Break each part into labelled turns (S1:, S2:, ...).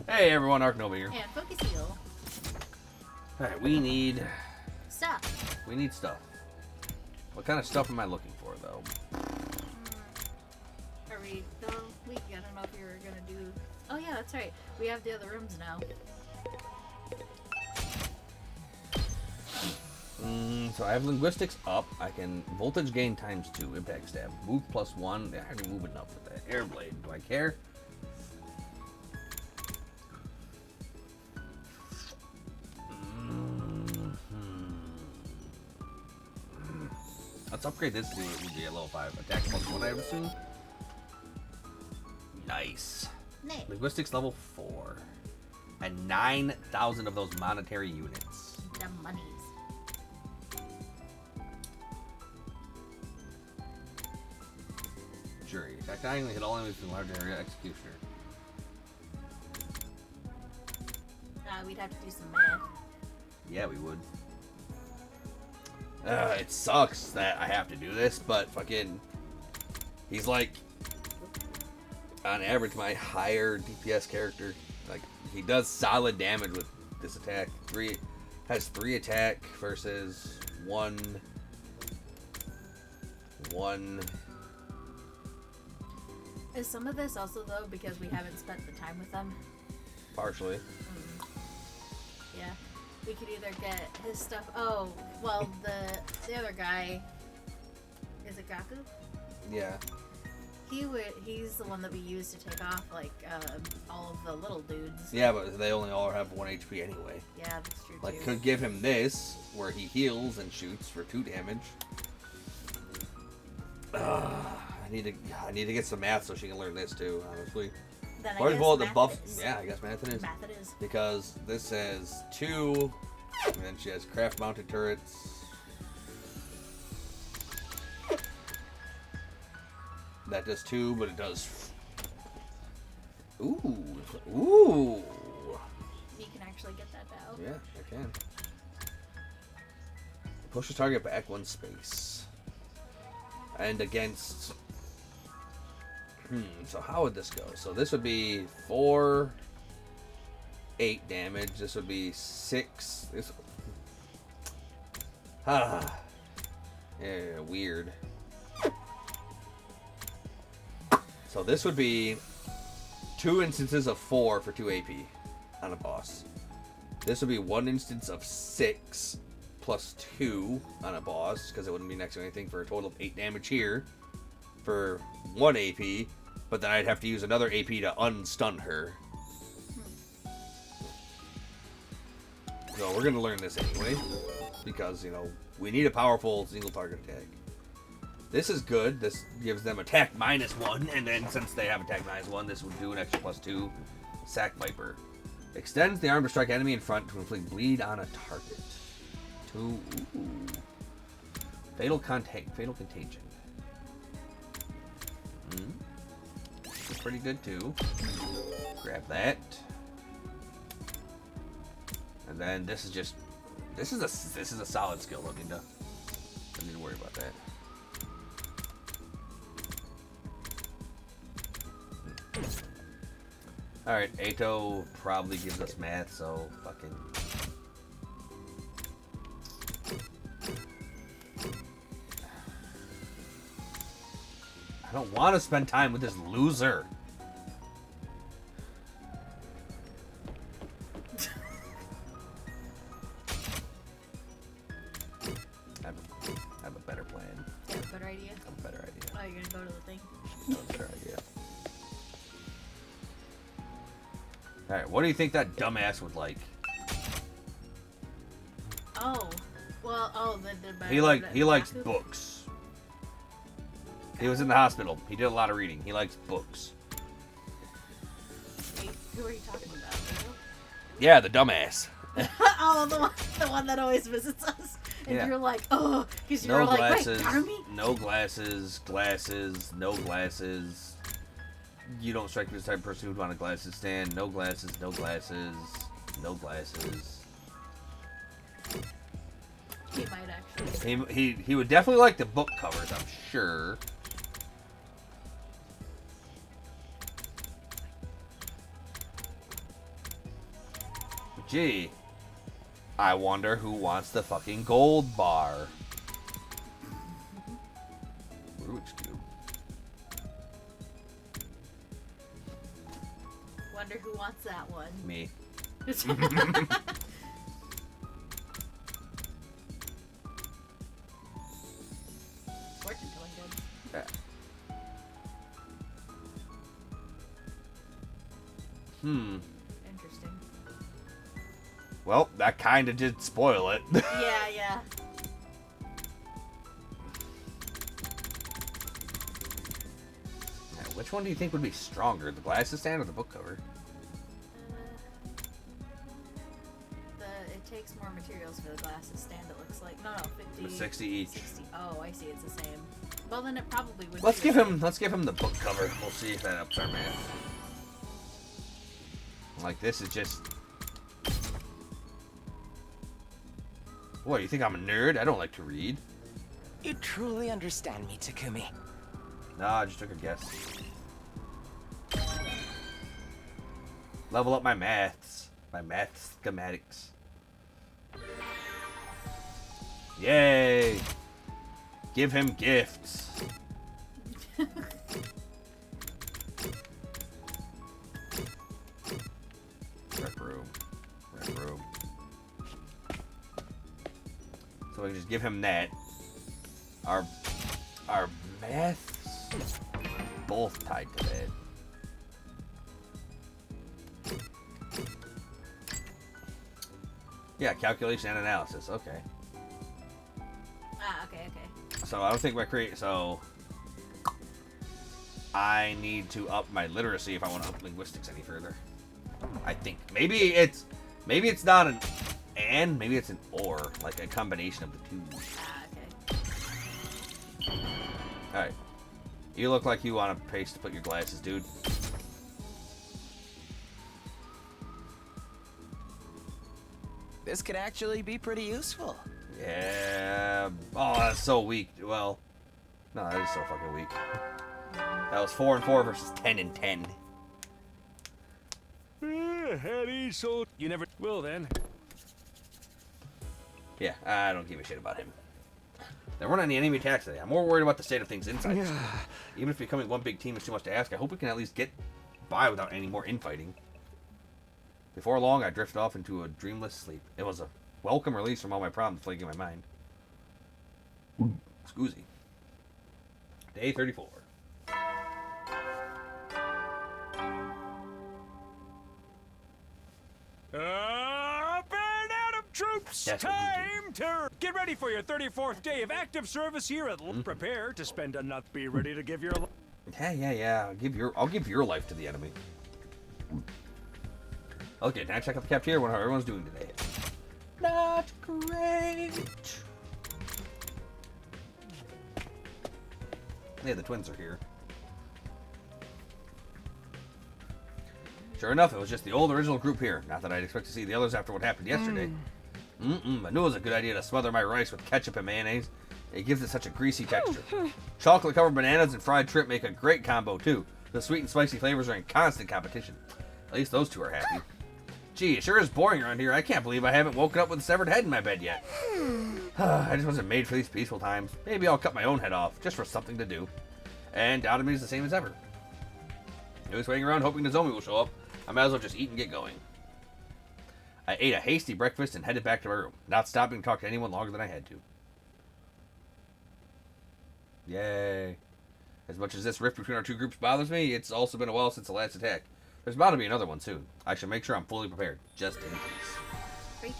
S1: Hey everyone, Arknova here.
S2: And Focus Heal.
S1: Alright, we need
S2: Stuff.
S1: stuff. What kind of stuff am I looking for, though?
S2: Are we done? I don't know if you were gonna do... Oh yeah, that's right. We have the other rooms now.
S1: So I have linguistics up. I can voltage gain ×2, impact stab, move +1. I already move enough with that. Airblade. Do I care? Let's upgrade this to it would be a level 5 attack +1, I would assume. Nice.
S2: Nay.
S1: Linguistics level 4. And 9,000 of those monetary units.
S2: The monies.
S1: Jury. Attack diagonally hit all enemies in large area. Executioner.
S2: We'd have to do some math.
S1: Yeah, we would. It sucks that I have to do this, but fucking... He's like... On average, my higher DPS character. Like, he does solid damage with this attack. Has 3 attack versus 1...
S2: Is some of this also, though, because we haven't spent the time with them?
S1: Partially.
S2: Yeah. We could either get his stuff... Oh, well, the other guy... Is it Gaku?
S1: Yeah.
S2: He's the one that we use to take off, like, all of the little dudes.
S1: Yeah, but they only all have 1 HP anyway.
S2: Yeah, that's true,
S1: Like,
S2: too.
S1: could give him this, where he heals and shoots for 2 damage. I need to get some math so she can learn this too, honestly.
S2: Then
S1: Or
S2: I guess
S1: well, the
S2: math
S1: buff.
S2: it is.
S1: Yeah, I guess math it is.
S2: Math it is.
S1: Because this says 2, and then she has craft mounted turrets. That does 2, but it does. Ooh.
S2: You can actually get that now.
S1: Yeah, I can. Push the target back 1 space. And against... so how would this go? So this would be 4, 8 damage. This would be 6. This... Yeah, weird. So this would be 2 instances of 4 for 2 AP on a boss. This would be 1 instance of 6 plus 2 on a boss, because it wouldn't be next to anything, for a total of 8 damage here for 1 AP, but then I'd have to use another AP to unstun her. So we're going to learn this anyway, because, you know, we need a powerful single target attack. This is good. This gives them attack -1, and then since they have attack -1, this would do an extra +2. Sack Viper. Extends the arm to strike enemy in front to inflict bleed on a target. Fatal Contagion. This is pretty good too. Grab that. And then this is just... This is a solid skill, though, Ninja. Don't need to worry about that. Alright, Ato probably gives us math, so fucking... I don't want to spend time with this loser. I have a better plan.
S2: You have a better idea?
S1: I have a better idea.
S2: Oh, you're gonna go to the thing?
S1: I have a better idea. Alright, what do you think that dumbass would like?
S2: Oh. Well,
S1: He likes books. He was in the hospital. He did a lot of reading. He likes books.
S2: Wait, who are you talking about?
S1: Yeah, the dumbass.
S2: Oh, the one that always visits us. And
S1: Yeah.
S2: you're like, oh, because you're
S1: No
S2: like,
S1: glasses.
S2: wait, Darby?
S1: No glasses. Glasses. No glasses. You don't strike me as the type of person who'd want a glasses stand. No glasses. No glasses. No glasses.
S2: He might actually.
S1: He would definitely like the book covers, I'm sure. Gee. I wonder who wants the fucking gold bar. Rubik's Cube.
S2: Wonder who wants that one.
S1: Me.
S2: Fortune telling good.
S1: Yeah.
S2: Interesting.
S1: Well, that kind of did spoil it.
S2: Yeah.
S1: Now, which one do you think would be stronger, the glasses stand or the book cover?
S2: It takes more materials for the glasses stand, it looks like. No, 50.
S1: 60 each.
S2: 60. Oh, I see, it's the same. Well, then it probably would
S1: Let's
S2: be
S1: give
S2: the
S1: him the book cover. We'll see if that ups our math. Like, this is just... What, you think I'm a nerd? I don't like to read.
S3: You truly understand me, Takumi.
S1: Nah, I just took a guess. Level up my maths. My math schematics. Yay! Give him gifts. Red room. Red room. So we can just give him that. Our maths both tied to that. Yeah, calculation and analysis. Okay.
S2: okay.
S1: So I don't think so I need to up my literacy if I want to up linguistics any further. I think maybe it's not an and, maybe it's an or, like a combination of the two.
S2: Okay.
S1: All right. You look like you want a place to put your glasses, dude.
S3: This could actually be pretty useful.
S1: Yeah. Oh, that's so weak. Well, no, that is so fucking weak. That was 4 and 4 versus 10 and 10.
S4: Eddie, so you never will then.
S1: Yeah, I don't give a shit about him. There weren't any enemy attacks today. I'm more worried about the state of things inside. Even if becoming one big team is too much to ask, I hope we can at least get by without any more infighting. Before long, I drifted off into a dreamless sleep. It was a welcome release from all my problems plaguing my mind. Scoozy. Day 34.
S4: Troops,
S1: That's what
S4: time to get ready for your 34th day of active service here at Prepare to spend a nut. Be ready to give your
S1: Yeah. I'll give your life to the enemy. Okay, now check out the cafeteria. What everyone's doing today. Not great. Yeah, the twins are here. Sure enough, it was just the old original group here. Not that I'd expect to see the others after what happened yesterday. I knew it was a good idea to smother my rice with ketchup and mayonnaise. It gives it such a greasy texture. Chocolate-covered bananas and fried shrimp make a great combo, too. The sweet and spicy flavors are in constant competition. At least those two are happy. Gee, it sure is boring around here. I can't believe I haven't woken up with a severed head in my bed yet. I just wasn't made for these peaceful times. Maybe I'll cut my own head off, just for something to do. And Donovan is the same as ever. He was waiting around hoping Nozomi will show up. I might as well just eat and get going. I ate a hasty breakfast and headed back to my room, not stopping to talk to anyone longer than I had to. Yay. As much as this rift between our two groups bothers me, it's also been a while since the last attack. There's bound to be another one soon. I should make sure I'm fully prepared, just in case.
S2: Free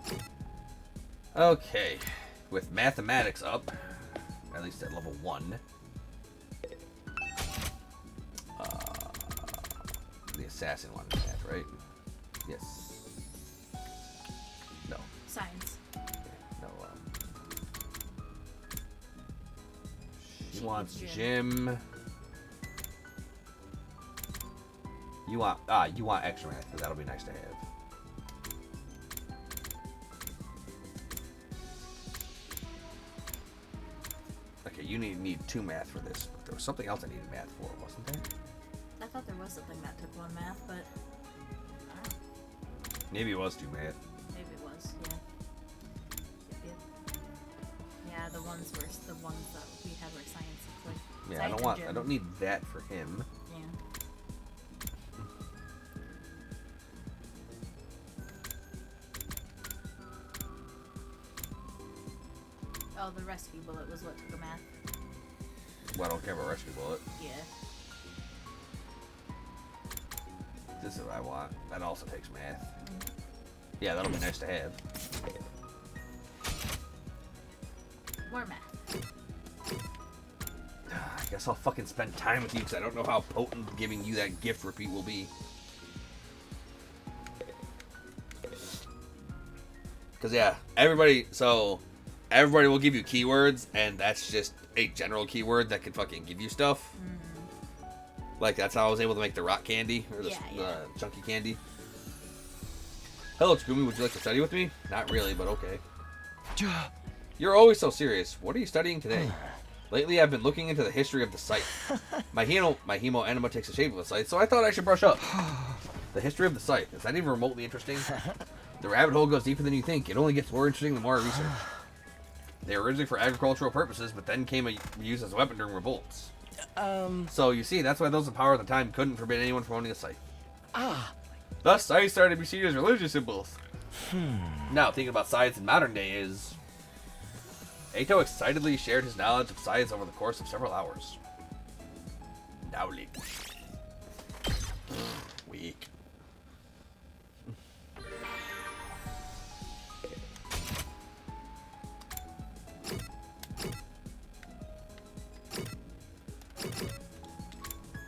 S2: time.
S1: Okay. With mathematics up, at least at level 1. The assassin one is that, right? Yes. No.
S2: Science.
S1: No. She wants gym. You want extra math, because that'll be nice to have. Okay, you need 2 math for this. But there was something else I needed math for, wasn't there?
S2: I thought there was something that took 1 math, but I don't know.
S1: Maybe it was 2 math.
S2: Maybe it was, yeah. Yeah, the ones that we had were science. Like
S1: Yeah,
S2: science and
S1: I don't need that for him.
S2: Yeah. Oh, the rescue bullet was what took a math.
S1: Well, I don't care about rescue bullet.
S2: Yeah.
S1: This is what I want. That also takes math. Yeah, that'll be nice to have.
S2: More math.
S1: I guess I'll fucking spend time with you because I don't know how potent giving you that gift repeat will be. Because, yeah, everybody will give you keywords, and that's just a general keyword that can fucking give you stuff. Like, that's how I was able to make the rock candy, or the chunky candy. Hello, Tsugumi, would you like to study with me? Not really, but okay. You're always so serious. What are you studying today? Lately, I've been looking into the history of the site. My hemo enema takes the shape of a site, so I thought I should brush up. The history of the site. Is that even remotely interesting? The rabbit hole goes deeper than you think. It only gets more interesting the more I research. They were originally for agricultural purposes, but then came used as a weapon during revolts. So, you see, that's why those in power at the time couldn't forbid anyone from owning a site. Thus, scythes started to be seen as religious symbols. Now, thinking about scythes in modern day is... Ato excitedly shared his knowledge of scythes over the course of several hours. Knowledge. Weak.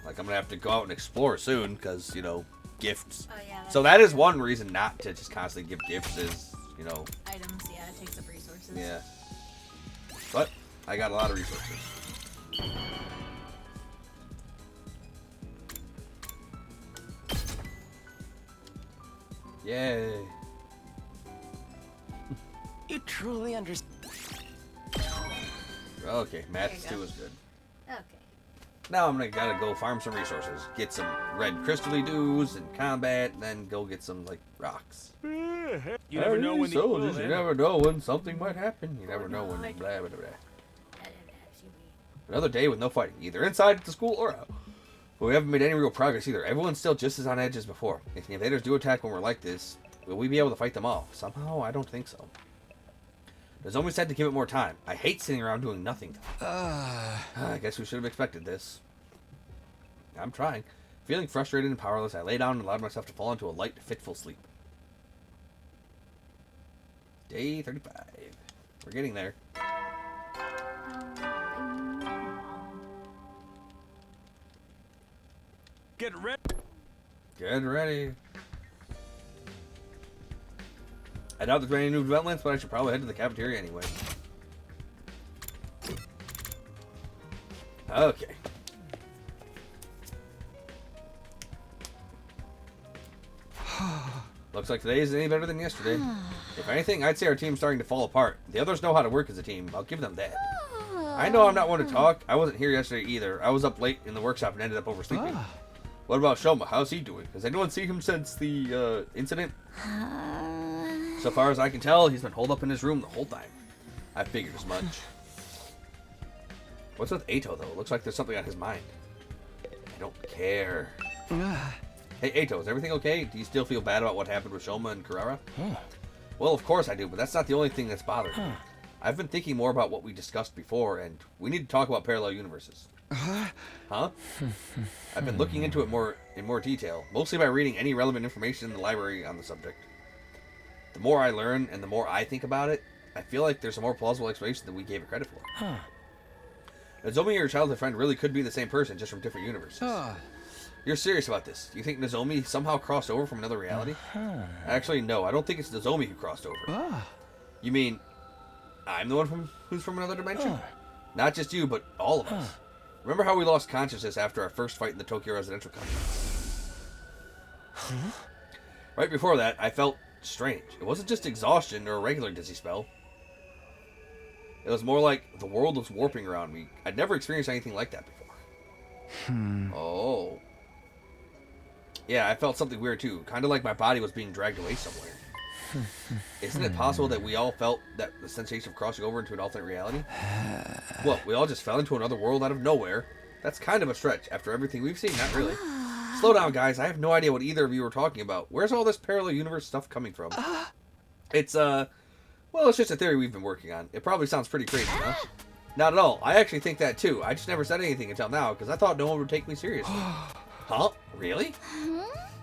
S1: Like, I'm gonna have to go out and explore soon, because, you know, gifts.
S2: Oh, yeah.
S1: So that is one reason not to just constantly give gifts is, you know...
S2: Items, yeah, it takes up resources.
S1: Yeah. But, I got a lot of resources. Yay.
S3: You truly understand.
S1: Okay,
S2: There
S1: Math
S2: you
S1: 2
S2: go.
S1: is good.
S2: Okay.
S1: Now I'm gotta go farm some resources. Get some red crystally dews and combat, and then go get some, like, rocks.
S4: You never know when
S1: soldiers,
S4: the
S1: you never know when something might happen. You never know when
S2: Right.
S1: blah, blah, blah. Another day with no fighting, either inside the school or out. But we haven't made any real progress either. Everyone's still just as on edge as before. If the invaders do attack when we're like this, will we be able to fight them off? Somehow, I don't think so. There's always had to give it more time. I hate sitting around doing nothing. I guess we should have expected this. I'm trying. Feeling frustrated and powerless, I lay down and allowed myself to fall into a light, fitful sleep. Day 35. We're getting there.
S4: Get ready.
S1: Get ready. I doubt there's any new developments, but I should probably head to the cafeteria anyway. Okay. Looks like today isn't any better than yesterday. If anything, I'd say our team's starting to fall apart. The others know how to work as a team. I'll give them that. I know I'm not one to talk. I wasn't here yesterday either. I was up late in the workshop and ended up oversleeping. What about Shoma? How's he doing? Has anyone seen him since the incident? So far as I can tell, he's been holed up in his room the whole time. I figured as much. What's with Ato, though? Looks like there's something on his mind. I don't care. Hey, Ato, is everything okay? Do you still feel bad about what happened with Shoma and Carrara? Well, of course I do, but that's not the only thing that's bothering me. I've been thinking more about what we discussed before, and we need to talk about parallel universes. Huh? I've been looking into it in more detail, mostly by reading any relevant information in the library on the subject. The more I learn and the more I think about it, I feel like there's a more plausible explanation than we gave it credit for. Nozomi and your childhood friend really could be the same person, just from different universes. You're serious about this? Do you think Nozomi somehow crossed over from another reality? Actually, no. I don't think it's Nozomi who crossed over. You mean I'm the one who's from another dimension? Not just you, but all of us. Remember how we lost consciousness after our first fight in the Tokyo residential complex? Right before that, I felt strange. It wasn't just exhaustion or a regular dizzy spell. It was more like the world was warping around me. I'd never experienced anything like that before. Oh. Yeah, I felt something weird too. Kind of like my body was being dragged away somewhere. Isn't it possible that we all felt that the sensation of crossing over into an alternate reality? Well, we all just fell into another world out of nowhere. That's kind of a stretch. After everything we've seen, not really. Slow down, guys. I have no idea what either of you are talking about. Where's all this parallel universe stuff coming from? It's, well, it's just a theory we've been working on. It probably sounds pretty crazy, huh? Not at all. I actually think that too. I just never said anything until now because I thought no one would take me seriously. Huh? Really?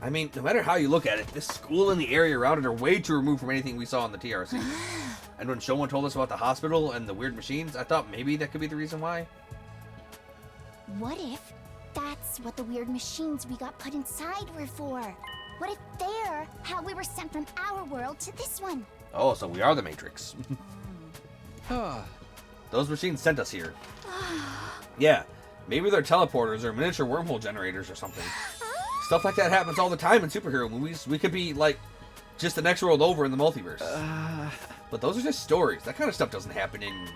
S1: I mean, no matter how you look at it, this school and the area around it are way too removed from anything we saw in the TRC. And when someone told us about the hospital and the weird machines, I thought maybe that could be the reason why.
S5: What if that's what the weird machines we got put inside were for? What if they're how we were sent from our world to this one?
S1: Oh, so we are the Matrix. Those machines sent us here. Yeah, maybe they're teleporters or miniature wormhole generators or something. Stuff like that happens all the time in superhero movies. We could be, like, just the next world over in the multiverse. But those are just stories. That kind of stuff doesn't happen in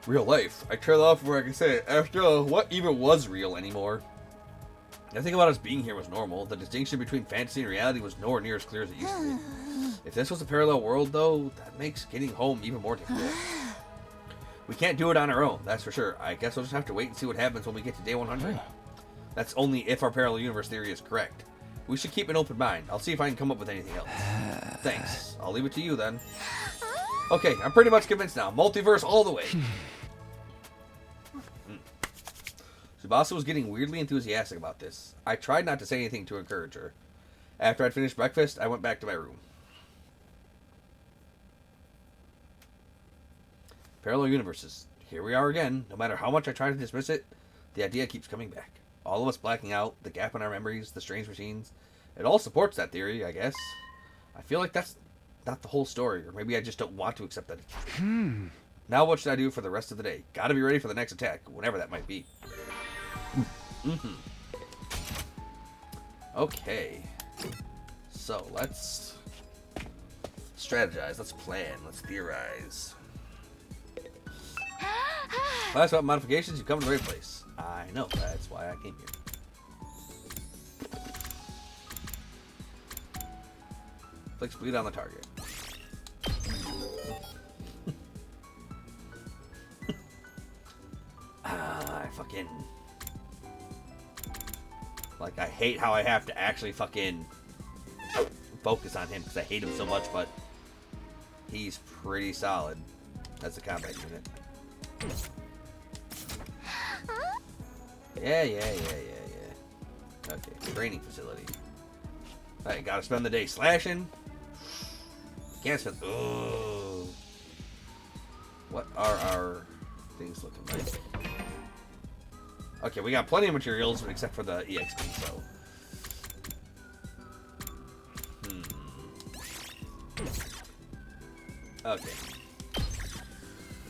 S1: real life. I trail off where I can say, after all, what even was real anymore? The thing about us being here was normal. The distinction between fantasy and reality was nowhere near as clear as it used to be. If this was a parallel world, though, that makes getting home even more difficult. We can't do it on our own, that's for sure. I guess we'll just have to wait and see what happens when we get to day 100. That's only if our parallel universe theory is correct. We should keep an open mind. I'll see if I can come up with anything else. Thanks. I'll leave it to you then. Okay, I'm pretty much convinced now. Multiverse all the way. Tsubasa was getting weirdly enthusiastic about this. I tried not to say anything to encourage her. After I'd finished breakfast, I went back to my room. Parallel universes. Here we are again. No matter how much I try to dismiss it, the idea keeps coming back. All of us blacking out, the gap in our memories, the strange machines. It all supports that theory, I guess. I feel like that's not the whole story, or maybe I just don't want to accept that it's true. Now what should I do for the rest of the day? Gotta be ready for the next attack, whenever that might be. Okay. So, let's strategize, let's plan, let's theorize. Last about modifications, you've come to the right place. I know, that's why I came here. Flick speed on the target. I fucking... Like, I hate how I have to actually fucking focus on him because I hate him so much, but he's pretty solid as a combat unit. Yeah. Okay, training facility. Alright, gotta spend the day slashing. Can't spend... Oh. What are our things looking like? Okay, we got plenty of materials, except for the EXP, so... Okay.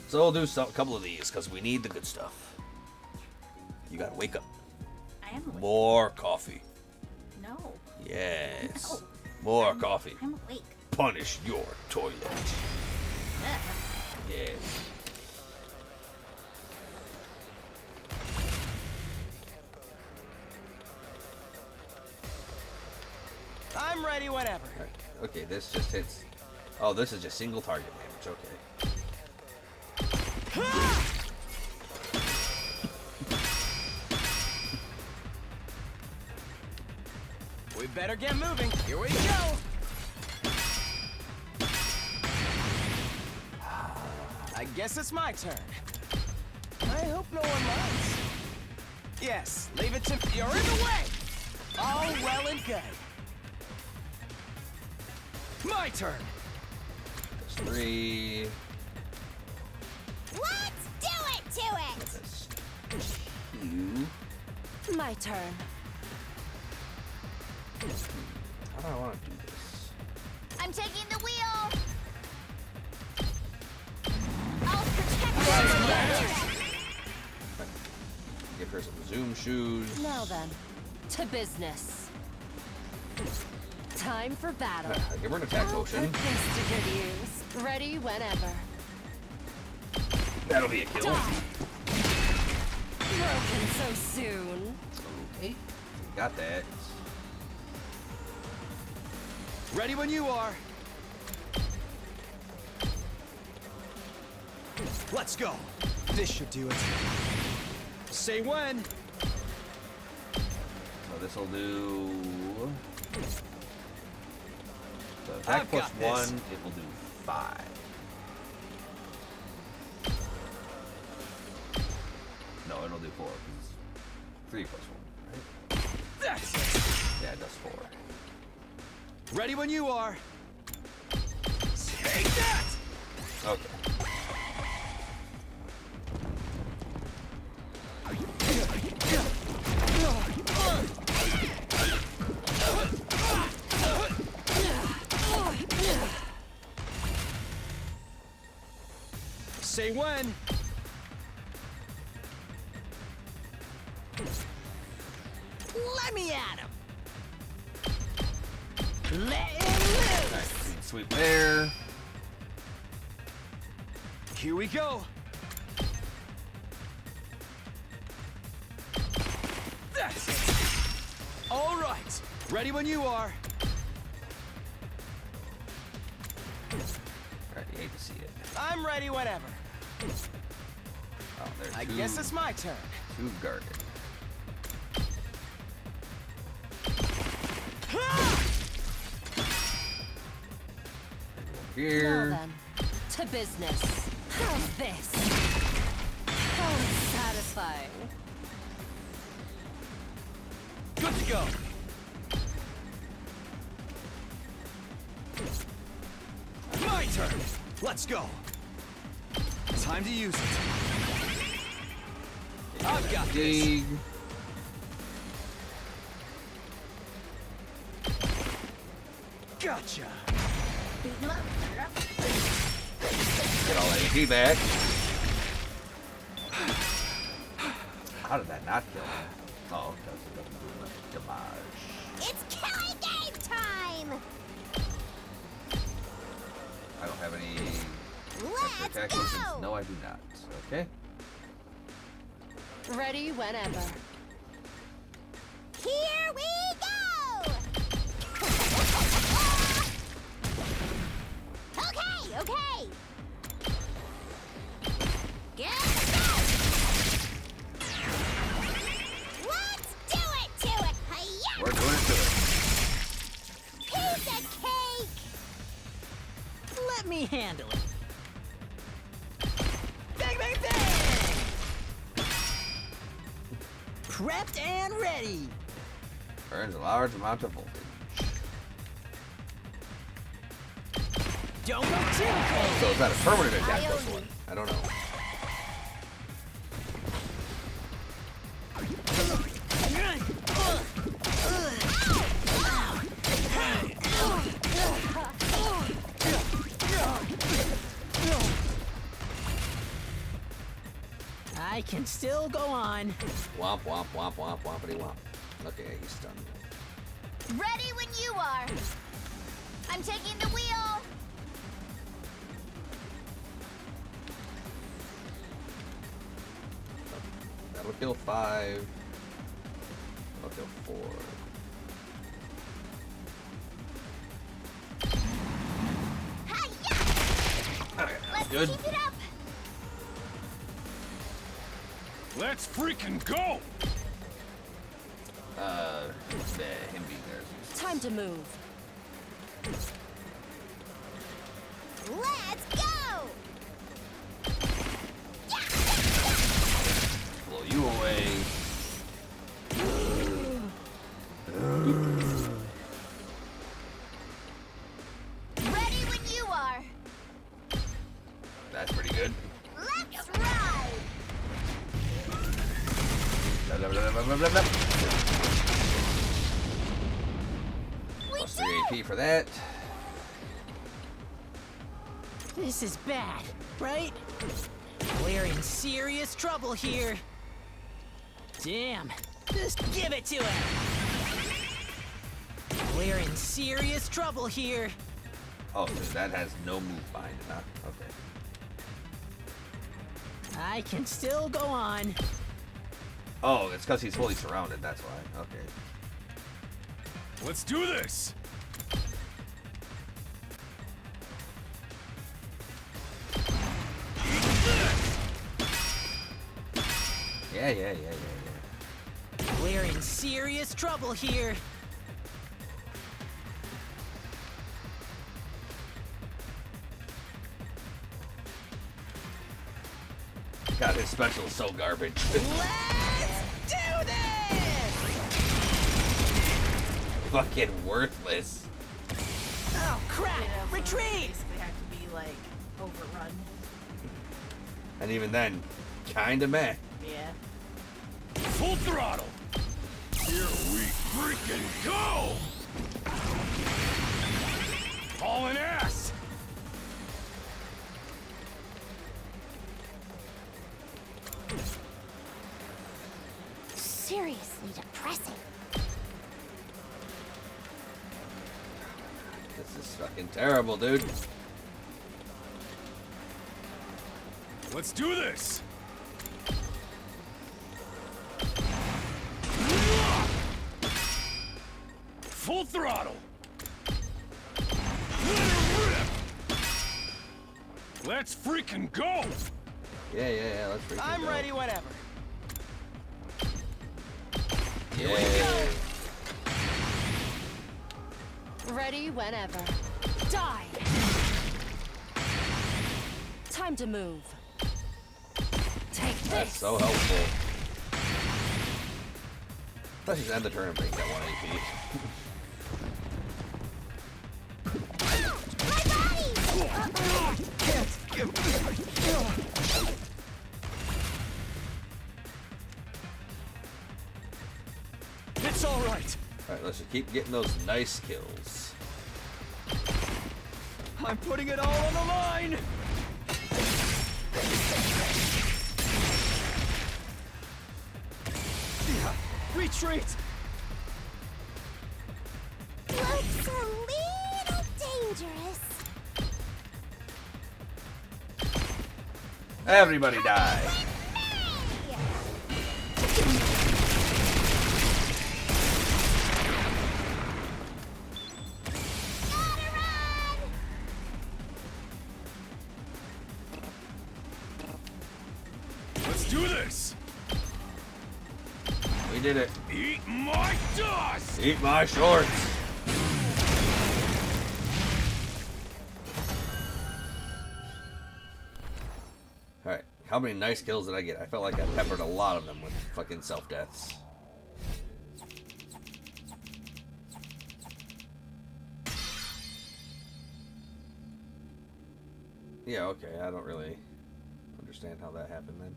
S1: So we'll do a couple of these, because we need the good stuff. You gotta wake up.
S2: I am awake.
S1: More coffee.
S2: No.
S1: Yes.
S2: No.
S1: More coffee.
S2: I'm awake.
S1: Punish your toilet.
S2: Ugh.
S1: Yes.
S3: I'm ready whenever.
S1: Right. Okay, this just hits... Oh, this is just single target damage. Okay.
S3: We better get moving. Here we go. I guess it's my turn. I hope no one minds. Yes, leave it to... You're in the way! All well and good. My turn.
S1: There's 3.
S5: Let's do it to it!
S1: That's 2.
S5: My turn.
S1: How do I want to do this?
S5: I'm taking the wheel. I'll protect you.
S1: Give her some zoom shoes.
S6: Now then, to business. Time for battle.
S1: I give her an attack potion.
S6: Put this to good use. Ready whenever.
S1: That'll be a kill.
S6: Die. Broken so soon.
S1: Okay. Got that.
S3: Ready when you are. Let's go. This should do it. Say when.
S1: So this will do. So attack
S3: I've
S1: plus
S3: got this.
S1: 1, it will do 5. No, it'll do 4. 'Cause it's 3 plus 1, right?
S3: That's it.
S1: Yeah, it does 4.
S3: Ready when you are. Take that!
S1: Okay.
S3: Say when. Let me at him. Let him loose.
S1: Nice. Clean sweep there.
S3: Here we go. That's it. All right. Ready when you are.
S1: Alright, you hate to see it.
S3: I'm ready whenever.
S1: Oh, there's
S3: I
S1: two,
S3: guess it's my turn.
S1: 2 guarded.
S6: Now
S1: Here.
S6: then, to business. How's this? How satisfying.
S3: Good to go. My turn. Let's go. Time to use it. I've got this.
S1: Dig.
S3: Gotcha.
S1: Get all that AP back. How did that not kill him? Oh, because it doesn't do enough damage.
S5: It's killing game time!
S1: I don't have any
S5: Let's
S1: extra attack potions.
S5: go!
S1: No, I do not. Okay.
S6: Ready whenever.
S5: Here we go! Okay, okay. Get set! Let's do it to it! Hi-ya!
S1: We're doing it to it.
S5: Piece of cake!
S7: Let me handle it.
S3: Bang, bang, bang!
S7: Prepped and ready.
S1: Burns a large amount of voltage.
S7: Don't go too close.
S1: So is that a permanent attack
S5: I
S1: plus
S5: own
S1: 1? I don't know.
S7: I can still go on.
S1: Womp, womp, womp, womp, wompity womp. Okay, he's stunned.
S5: Ready when you are. I'm taking the wheel.
S1: That'll kill 5. That'll kill 4.
S5: Hi-ya!
S1: Okay,
S5: Let's
S1: good.
S5: keep it up.
S4: Let's freaking go!
S1: Him being there is
S6: Time to move.
S5: Let's go!
S1: blow you away.
S5: Ready when you are.
S1: That's pretty good.
S5: Let's ride.
S1: Blah, blah, blah, blah, blah, blah, blah.
S5: We
S1: Plus
S5: did
S1: 3 AP for that.
S7: This is bad, right? We're in serious trouble here. Damn. Just give it to him. We're in serious trouble here.
S1: Oh, so that has no move behind it, huh? Okay.
S7: I can still go on.
S1: Oh, it's because he's fully surrounded, that's why. Okay.
S4: Let's do this!
S1: Yeah.
S7: We're in serious trouble here.
S1: God, his special is so garbage.
S7: Let's do this!
S1: Fucking worthless.
S7: Oh crap!
S2: You know, so
S7: Retreat!
S2: basically have to be like overrun.
S1: And even then, kinda meh.
S2: Yeah.
S4: Full throttle. Here we freaking go! Hauling ass!
S5: Seriously depressing.
S1: This is fucking terrible, dude.
S4: Let's do this! Full throttle! Let her rip! Let's freaking go!
S1: Yeah, let's freaking
S3: I'm
S1: go.
S3: ready whenever.
S1: Yeah.
S6: Ready whenever. Die! Time to move. Take this!
S1: That's so helpful. Let's just end the turn and break that 1 AP.
S3: It's all right.
S1: Alright, let's just keep getting those nice kills.
S3: I'm putting it all on the line. Retreat.
S5: Looks a little dangerous.
S1: Everybody die.
S4: Let's do this!
S1: We did it.
S4: Eat my dust!
S1: Eat my shorts. Alright, how many nice kills did I get? I felt like I peppered a lot of them with fucking self-deaths. Yeah, okay, I don't really understand how that happened then.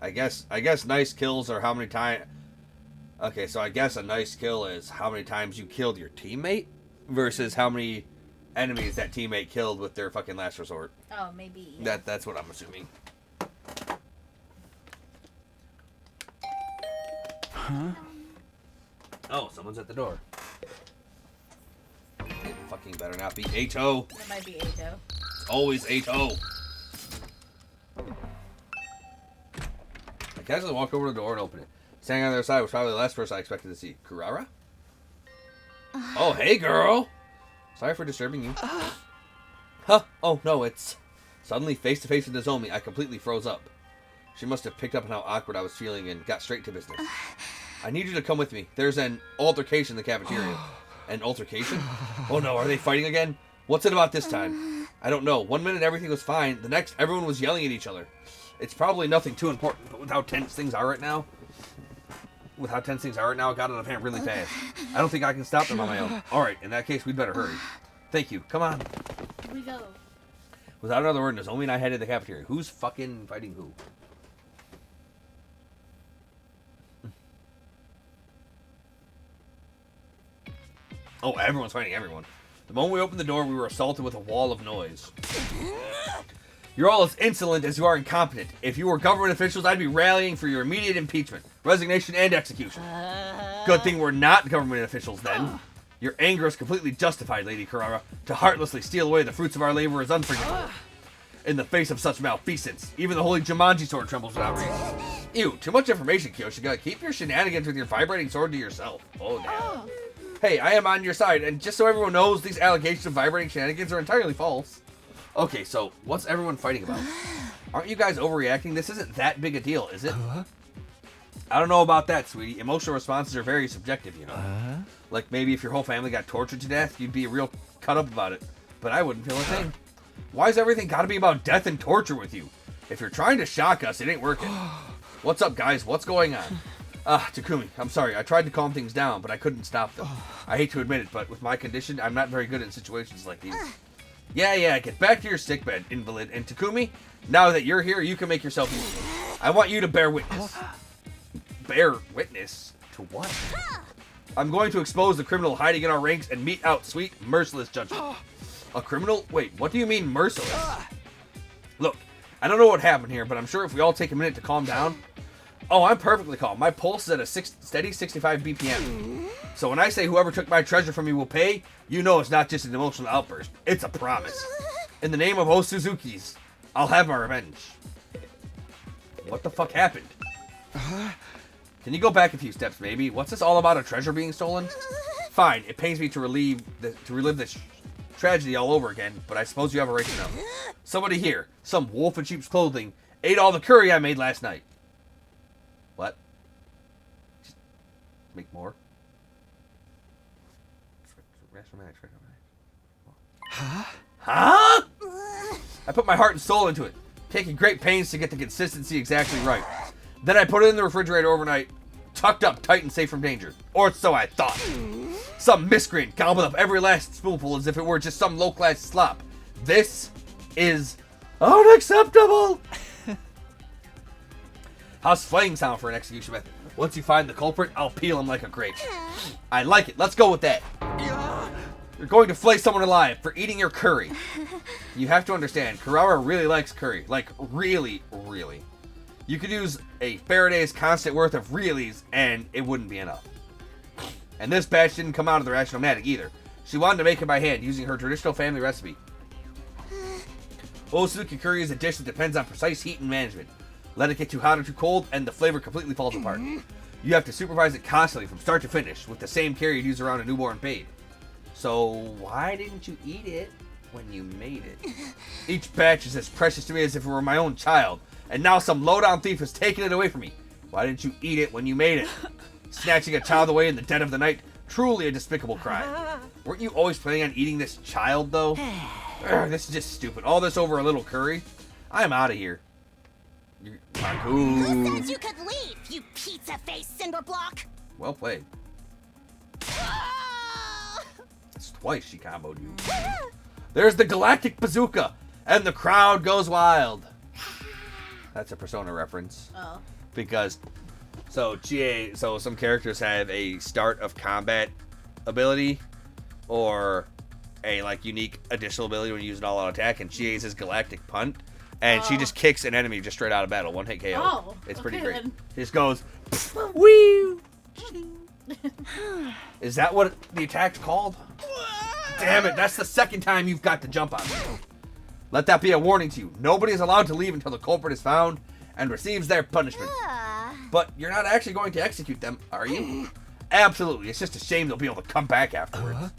S1: I guess nice kills are how many times. Okay, so I guess a nice kill is how many times you killed your teammate versus how many enemies that teammate killed with their fucking last resort.
S2: Oh, maybe. Yeah.
S1: That's what I'm assuming.
S3: Huh?
S1: Oh, someone's at the door. It fucking better not be Ato.
S2: That might be Ato.
S1: It's always Ato. I casually walked over to the door and opened it. Standing on the other side was probably the last person I expected to see. Kurara? Oh, hey, girl! Sorry for disturbing you. Huh? Oh, no, it's... Suddenly, face-to-face with Nozomi, I completely froze up. She must have picked up on how awkward I was feeling and got straight to business. I need you to come with me. There's an altercation in the cafeteria. An altercation? Oh, no, are they fighting again? What's it about this time? I don't know. 1 minute everything was fine. The next, everyone was yelling at each other. It's probably nothing too important, but with how tense things are right now... it got out of hand really fast. I don't think I can stop them on my own. Alright, in that case, we'd better hurry. Thank you. Come on.
S2: Here we go.
S1: Without another word, Nozomi and I headed to the cafeteria. Who's fucking fighting who? Oh, everyone's fighting everyone. The moment we opened the door, we were assaulted with a wall of noise. You're all as insolent as you are incompetent. If you were government officials, I'd be rallying for your immediate impeachment, resignation, and execution. Good thing we're not government officials then. Your anger is completely justified, Lady Kurara. To heartlessly steal away the fruits of our labor is unforgivable. In the face of such malfeasance, even the holy Jumanji sword trembles without reason. Ew, too much information, Kyoshika. Keep your shenanigans with your vibrating sword to yourself. Oh, damn. Hey, I am on your side, and just so everyone knows, these allegations of vibrating shenanigans are entirely false. Okay, so what's everyone fighting about? Aren't you guys overreacting? This isn't that big a deal, is it? I don't know about that, sweetie. Emotional responses are very subjective, you know. Like maybe if your whole family got tortured to death, you'd be real cut up about it. But I wouldn't feel a thing. Why is everything got to be about death and torture with you? If you're trying to shock us, it ain't working. What's up, guys? What's going on? Takumi, I'm sorry. I tried to calm things down, but I couldn't stop them. I hate to admit it, but with my condition, I'm not very good in situations like these. Yeah, get back to your sickbed, invalid. And Takumi, now that you're here, you can make yourself useful. I want you to bear witness. Bear witness? To what? I'm going to expose the criminal hiding in our ranks and mete out sweet, merciless judgment. A criminal? Wait, what do you mean merciless? Look, I don't know what happened here, but I'm sure if we all take a minute to calm down... Oh, I'm perfectly calm. My pulse is at a steady 65 BPM. So when I say whoever took my treasure from me will pay, you know it's not just an emotional outburst. It's a promise. In the name of Osuzuki's, I'll have my revenge. What the fuck happened? Can you go back a few steps, maybe? What's this all about, a treasure being stolen? Fine, it pains me to relive this tragedy all over again, but I suppose you have a right to know. Somebody here, some wolf in sheep's clothing, ate all the curry I made last night. What? Just make more? Huh? I put my heart and soul into it, taking great pains to get the consistency exactly right. Then I put it in the refrigerator overnight, tucked up tight and safe from danger. Or so I thought. Some miscreant gobbled up every last spoonful as if it were just some low-class slop. This is unacceptable! How's flaying sound for an execution method? Once you find the culprit, I'll peel him like a grape. I like it. Let's go with that. You're going to flay someone alive for eating your curry. You have to understand, Kurara really likes curry. Like, really, really. You could use a Faraday's constant worth of reallys, and it wouldn't be enough. And this batch didn't come out of the Rationomatic either. She wanted to make it by hand, using her traditional family recipe. Osuzuki curry is a dish that depends on precise heat and management. Let it get too hot or too cold, and the flavor completely falls apart. You have to supervise it constantly from start to finish, with the same care you'd use around a newborn babe. So, why didn't you eat it when you made it? Each batch is as precious to me as if it were my own child, and now some low-down thief has taken it away from me. Why didn't you eat it when you made it? Snatching a child away in the dead of the night, truly a despicable crime. Weren't you always planning on eating this child, though? This is just stupid. All this over a little curry? I'm out of here.
S5: Who said you could leave, you pizza-faced Cinderblock?
S1: Well played. It's twice she comboed you. There's the Galactic Bazooka, and the crowd goes wild. That's a Persona reference.
S2: Oh.
S1: Because, so some characters have a start of combat ability, or a like unique additional ability when you use an all-out attack, and Chie's is Galactic Punt. And she just kicks an enemy just straight out of battle. One hit KO.
S2: Oh,
S1: it's pretty
S2: okay,
S1: great.
S2: then.
S1: It just goes, wee. Is that what the attack's called? Damn it, that's the second time you've got to jump on me. Let that be a warning to you. Nobody is allowed to leave until the culprit is found and receives their punishment. But you're not actually going to execute them, are you? Absolutely. It's just a shame they'll be able to come back afterwards.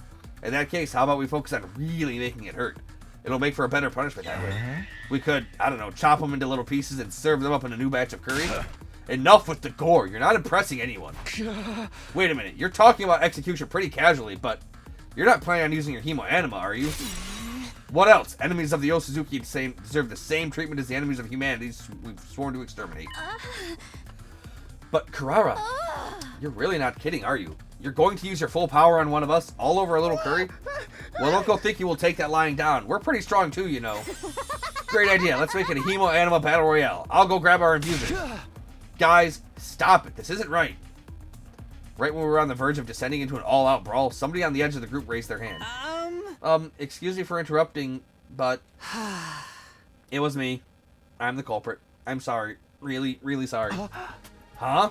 S1: In that case, how about we focus on really making it hurt? It'll make for a better punishment that way. We could, I don't know, chop them into little pieces and serve them up in a new batch of curry. Enough with the gore. You're not impressing anyone. Wait a minute. You're talking about execution pretty casually, but you're not planning on using your Hemo Anima, are you? What else? Enemies of the Osuzuki deserve the same treatment as the enemies of humanity we've sworn to exterminate. But Kurara, you're really not kidding, are you? You're going to use your full power on one of us, all over a little curry? Well, don't go think you will take that lying down. We're pretty strong too, you know. Great idea. Let's make it a Hemo Anima Battle Royale. I'll go grab our infuser. Guys, stop it. This isn't right. Right when we were on the verge of descending into an all-out brawl, somebody on the edge of the group raised their hand. Excuse me for interrupting, but it was me. I'm the culprit. I'm sorry. Really, really sorry. Huh?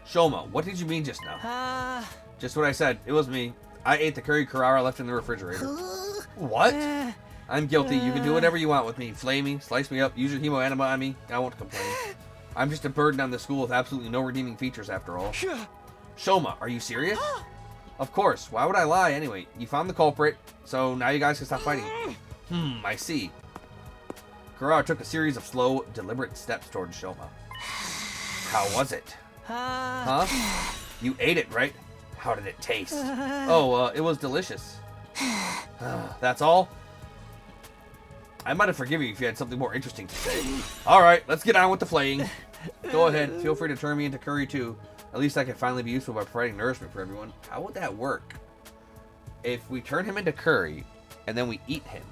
S1: Shoma, what did you mean just now? Just what I said. It was me. I ate the curry Kurara left in the refrigerator. What? I'm guilty. You can do whatever you want with me. Flay me, slice me up, use your Hemo Anima on me. I won't complain. I'm just a burden on the school with absolutely no redeeming features after all. Shoma, are you serious? Of course. Why would I lie anyway? You found the culprit, so now you guys can stop fighting. I see. Kurara took a series of slow, deliberate steps towards Shoma. How was it? Huh? You ate it, right? How did it taste? Oh, it was delicious. That's all? I might have forgiven you if you had something more interesting to say. Alright, let's get on with the flaying. Go ahead, feel free to turn me into curry too. At least I can finally be useful by providing nourishment for everyone. How would that work? If we turn him into curry, and then we eat him,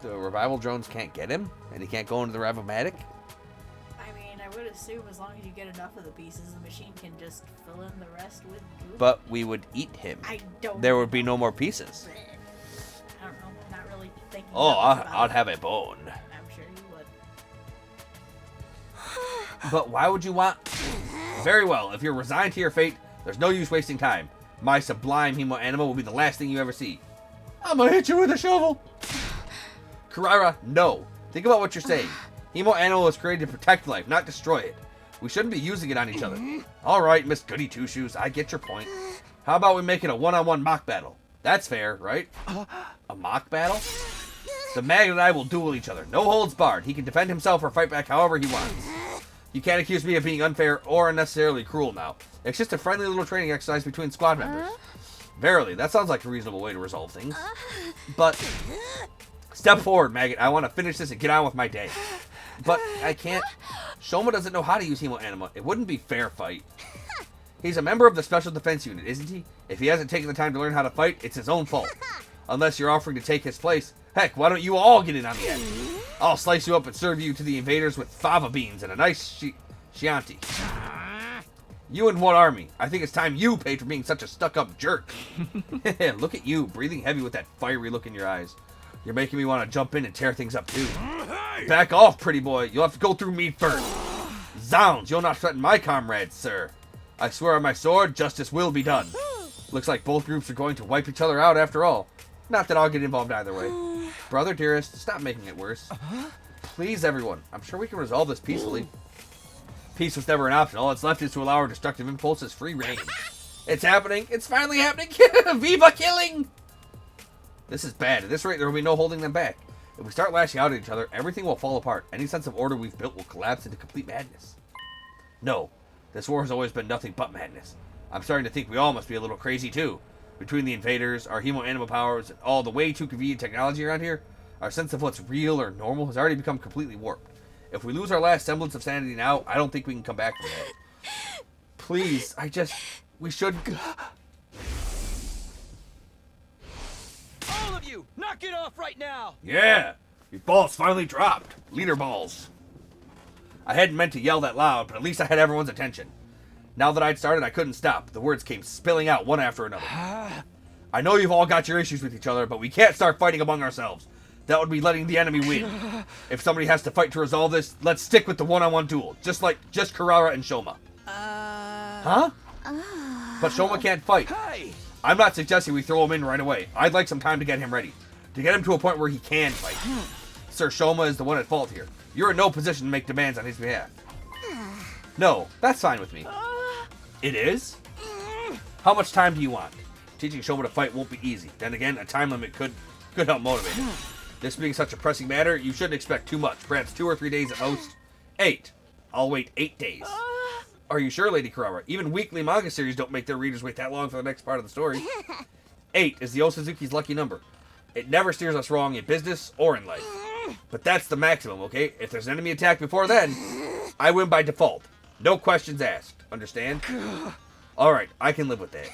S1: the revival drones can't get him? And he can't go into the revival-matic?
S2: I mean, I would assume as long as you get enough of the pieces, the machine can just fill in the rest with goop.
S1: But we would eat him.
S2: I don't
S1: There would be no more pieces.
S2: I don't know. Not really thinking.
S1: Oh,
S2: that much about
S1: I'd
S2: it.
S1: have a bone.
S2: I'm sure you would.
S1: But why would you want... Very well, if you're resigned to your fate, there's no use wasting time. My sublime hemo animal will be the last thing you ever see. I'm gonna hit you with a shovel. Kurara, no. Think about what you're saying. Hemo animal was created to protect life, not destroy it. We shouldn't be using it on each other. Alright, Miss Goody Two-Shoes, I get your point. How about we make it a one-on-one mock battle? That's fair, right? A mock battle? The Magnet and I will duel each other. No holds barred. He can defend himself or fight back however he wants. You can't accuse me of being unfair or unnecessarily cruel now. It's just a friendly little training exercise between squad members. Verily, that sounds like a reasonable way to resolve things. But, step forward, Maggot. I want to finish this and get on with my day. But, I can't. Shoma doesn't know how to use Hemo Anima. It wouldn't be fair fight. He's a member of the Special Defense Unit, isn't he? If he hasn't taken the time to learn how to fight, it's his own fault. Unless you're offering to take his place. Heck, why don't you all get in on the act? I'll slice you up and serve you to the invaders with fava beans and a nice Chianti. You and what army? I think it's time you paid for being such a stuck-up jerk. Look at you, breathing heavy with that fiery look in your eyes. You're making me want to jump in and tear things up too. Back off, pretty boy. You'll have to go through me first. Zounds, you'll not threaten my comrades, sir. I swear on my sword, justice will be done. Looks like both groups are going to wipe each other out after all. Not that I'll get involved either way. Brother dearest, stop making it worse. Please, everyone. I'm sure we can resolve this peacefully. Peace was never an option. All that's left is to allow our destructive impulses free reign. It's happening. It's finally happening. Viva killing! This is bad. At this rate, there will be no holding them back. If we start lashing out at each other, everything will fall apart. Any sense of order we've built will collapse into complete madness. No. This war has always been nothing but madness. I'm starting to think we all must be a little crazy too. Between the invaders, our Hemo Anima powers, and all the way too convenient technology around here, our sense of what's real or normal has already become completely warped. If we lose our last semblance of sanity now, I don't think we can come back from that. Please, we should...
S3: All of you, knock it off right now!
S1: Yeah! Your balls finally dropped. Leader balls. I hadn't meant to yell that loud, but at least I had everyone's attention. Now that I'd started, I couldn't stop. The words came spilling out one after another. I know you've all got your issues with each other, but we can't start fighting among ourselves. That would be letting the enemy win. If somebody has to fight to resolve this, let's stick with the one-on-one duel. Just Kurara and Shoma. Huh? But Shoma can't fight.
S3: Hey!
S1: I'm not suggesting we throw him in right away. I'd like some time to get him ready. To get him to a point where he can fight. Sir Shoma is the one at fault here. You're in no position to make demands on his behalf. No, that's fine with me. It is? How much time do you want? Teaching Shoma to fight won't be easy. Then again, a time limit could help motivate him. This being such a pressing matter, you shouldn't expect too much. Perhaps 2 or 3 days at most. 8. I'll wait 8 days. Are you sure, Lady Kurara? Even weekly manga series don't make their readers wait that long for the next part of the story. 8 is the Osazuki's lucky number. It never steers us wrong in business or in life. But that's the maximum, okay? If there's an enemy attack before then, I win by default. No questions asked. Understand? Alright, I can live with that.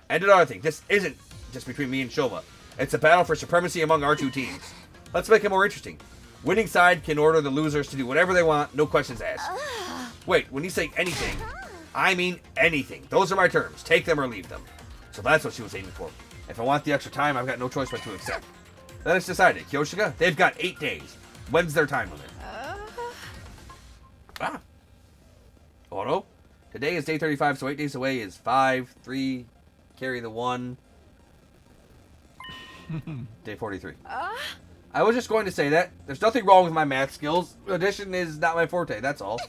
S1: And another thing, this isn't just between me and Shoma. It's a battle for supremacy among our 2 teams. Let's make it more interesting. Winning side can order the losers to do whatever they want, no questions asked. Wait, when you say anything, I mean anything. Those are my terms. Take them or leave them. So that's what she was aiming for. If I want the extra time, I've got no choice but to accept. Then it's decided. Kyoshika, they've got 8 days. When's their time limit? Oro, today is day 35, so 8 days away is 5, 3, carry the 1. Day 43. I was just going to say that. There's nothing wrong with my math skills. Addition is not my forte, that's all.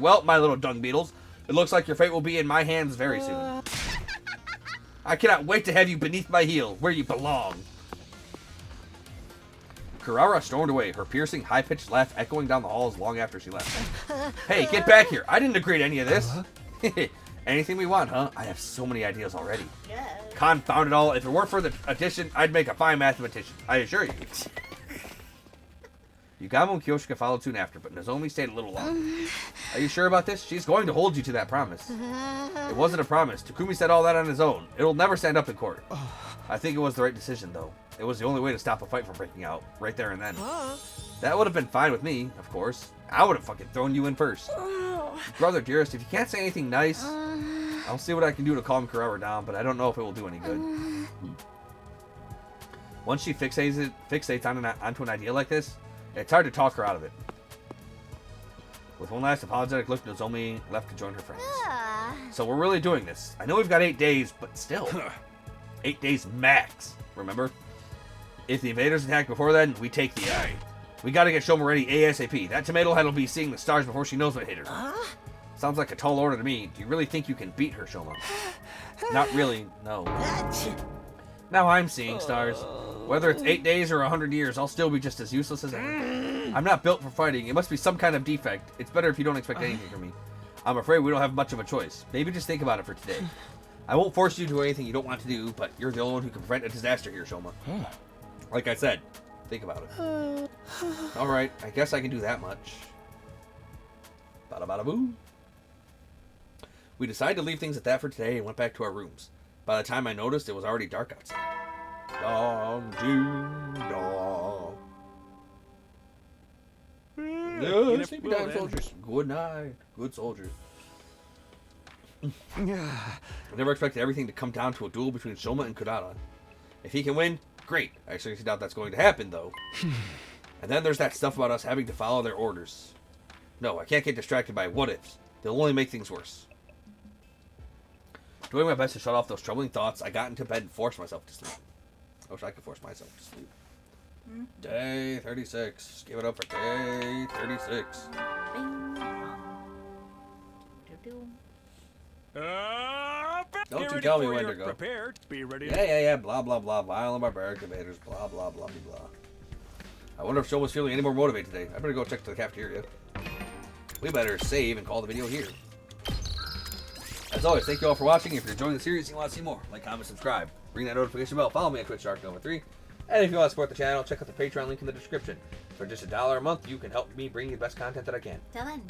S1: Well, my little dung beetles, it looks like your fate will be in my hands very soon. I cannot wait to have you beneath my heel, where you belong. Kurara stormed away, her piercing, high-pitched laugh echoing down the halls long after she left. Hey, get back here. I didn't agree to any of this. Anything we want, huh? I have so many ideas already.
S2: Yeah.
S1: Confound it all. If it weren't for the addition, I'd make a fine mathematician. I assure you. Yugamo and Kyoshika followed soon after, but Nozomi stayed a little longer. Are you sure about this? She's going to hold you to that promise. It wasn't a promise. Takumi said all that on his own. It'll never stand up in court. I think it was the right decision, though. It was the only way to stop a fight from breaking out, right there and then. That would have been fine with me, of course. I would have fucking thrown you in first. Brother, dearest, if you can't say anything nice, I'll see what I can do to calm Kurara down, but I don't know if it will do any good. Once she fixates onto an idea like this, it's hard to talk her out of it. With one last apologetic look, Nozomi left to join her friends. So we're really doing this. I know we've got 8 days, but still. 8 days max, remember? If the invaders attack before then, we take the eye. We gotta get Shoma ready ASAP. That tomato head will be seeing the stars before she knows what hit her. Sounds like a tall order to me. Do you really think you can beat her, Shoma? Not really, no. Now I'm seeing stars. Whether it's 8 days or 100 years, I'll still be just as useless as ever. I'm not built for fighting. It must be some kind of defect. It's better if you don't expect anything from me. I'm afraid we don't have much of a choice. Maybe just think about it for today. I won't force you to do anything you don't want to do, but you're the only one who can prevent a disaster here, Shoma. Like I said, think about it. Alright, I guess I can do that much. Bada bada boo. We decided to leave things at that for today and went back to our rooms. By the time I noticed, it was already dark outside. Dong, June, dong. Yeah, sleepy time, soldiers. Good night, good soldiers. I never expected everything to come down to a duel between Shoma and Kurara. If he can win, great. I seriously doubt that's going to happen, though. And then there's that stuff about us having to follow their orders. No, I can't get distracted by what-ifs. They'll only make things worse. Doing my best to shut off those troubling thoughts, I got into bed and forced myself to sleep. I wish I could force myself to sleep. Day 36. Give it up for day 36. Don't you tell me when to go.
S4: Prepared. Be ready.
S1: Yeah. Blah, blah, blah. Violent barbaric invaders. Blah, blah, blah, blah, blah. I wonder if Shoma's feeling any more motivated today. I better go check the cafeteria. We better save and call the video here. As always, thank you all for watching. If you're enjoying the series and you want to see more, like, comment, subscribe. Ring that notification bell. Follow me on Twitch, SharkNova3. And if you want to support the channel, check out the Patreon link in the description. For just $1 a month, you can help me bring you the best content that I can.
S2: Till then.